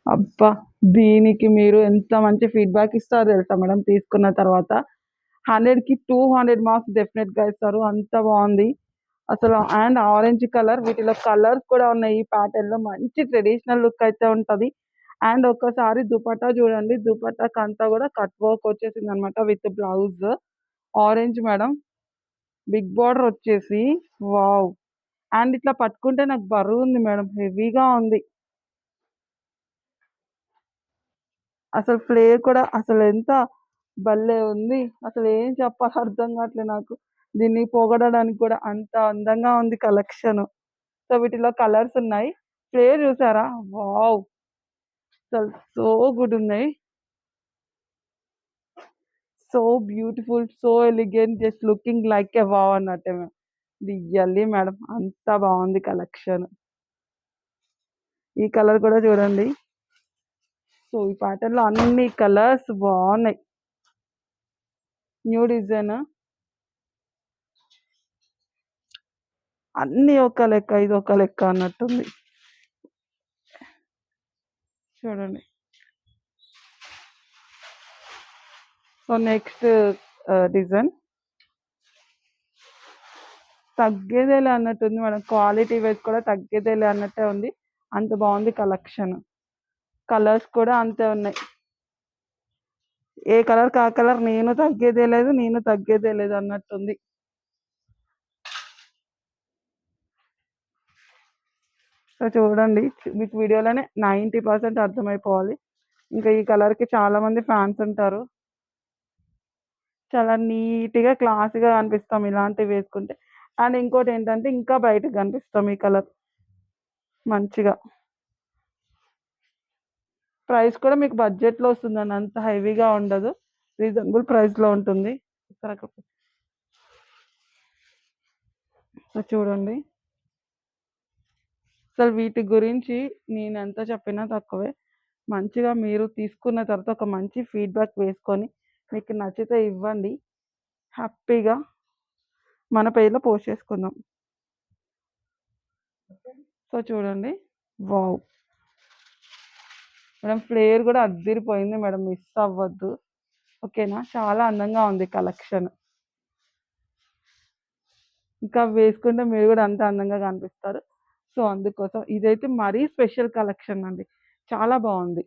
అబ్బా! దీనికి మీరు ఎంత మంచి ఫీడ్‌బ్యాక్ ఇస్తారో తెలుసా మేడం తీసుకున్న తర్వాత. 100కి 200 మార్క్స్ డెఫినెట్‌గా ఇస్తారు. అంత బావుంది. అసలు అండ్ ఆరెంజ్ కలర్ వీటిలో కలర్స్ కూడా ఉన్నాయి ఈ ప్యాటర్న్‌లో. మంచి ట్రెడిషనల్ లుక్ అయితే ఉంటది. అండ్ ఒక్కసారి దుపట్టా చూడండి. దుపట్టాకంతా గూడా కట్ వర్క్ వచ్చేసిందనమాట with blouse. Orange madam. Big border వచ్చేసి వావ్! అండ్ ఇట్లా పట్టుకుంటే నాకు బరువుంది మేడం. హెవీగా ఉంది. అసలు ఫ్లేర్ కూడా అసలెంత భలే ఉంది. అసలేం చెప్పాలో అర్థం కావట్లే నాకు. దీన్ని పొగడడానికి కూడా అంత అందంగా ఉంది కలెక్షను. సో, వీటిలో కలర్స్ ఉన్నాయి. ఫ్లేర్ చూసారా? వావ్! అసలు సో గుడ్ ఉన్నాయి. So beautiful, so elegant just looking like a wow అన్నట్టే రియల్లీ మేడం అంత బావుంది కలెక్షన్. ఈ కలర్ కూడా చూడండి. సో, ఈ ప్యాటర్న్‌లో అన్ని కలర్స్ బావున్నాయి. న్యూ డిజైన్ అన్నీ ఒక లెక్క, ఇది ఒక లెక్క అన్నట్టుంది. చూడండి. సో, నెక్స్ట్ డిజైన్ తగ్గేదేలే అన్నట్టుంది మేడం. క్వాలిటీ వైస్ కూడా తగ్గేదేలే అన్నట్టే ఉంది. అంత బావుంది కలెక్షన్. కలర్స్ కూడా అంతే ఉన్నాయి. ఏ కలర్‌కి ఆ కలర్ నేను తగ్గేదే లేదు, నేను తగ్గేదే లేదు అన్నట్టుంది. సో, చూడండి మీకు వీడియోలోనే 90% అర్థమైపోవాలి. ఇంకా ఈ కలర్‌కి చాలా మంది ఫ్యాన్స్ ఉంటారు. చాలా నీట్‌గా, క్లాసీగా కనిపిస్తాం ఇలాంటివి వేసుకుంటే. అండ్ ఇంకోటేంటంటే ఇంకా బ్రైట్‌గా కనిపిస్తాం ఈ కలర్ మంచిగా. ప్రైస్ కూడా మీకు బడ్జెట్‌లో వస్తుందండి. అంత హెవీగా ఉండదు. రీజనబుల్ ప్రైస్‌లో ఉంటుంది. సో, చూడండి. అసలు వీటి గురించి నేనెంత చెప్పినా తక్కువే. మంచిగా మీరు తీసుకున్న తర్వాత ఒక మంచి ఫీడ్‌బ్యాక్ వేసుకొని, మీకు నచ్చితే ఇవ్వండి. హ్యాపీగా మన పేజ్‌లో పోస్ట్ చేసుకుందాం. సో, చూడండి. వావ్! మేడం ఫ్లేర్ గూడా అద్దిరిపోయింది మేడం. మిస్ అవ్వద్దు. ఓకేనా? చాలా అందంగా ఉంది కలెక్షన్. ఇంకా వేసుకుంటే మీరు గూడా అంతే అందంగా కనిపిస్తారు. సో, అందుకోసం ఇదైతే మరీ స్పెషల్ కలెక్షన్ అండి. చాలా బావుంది.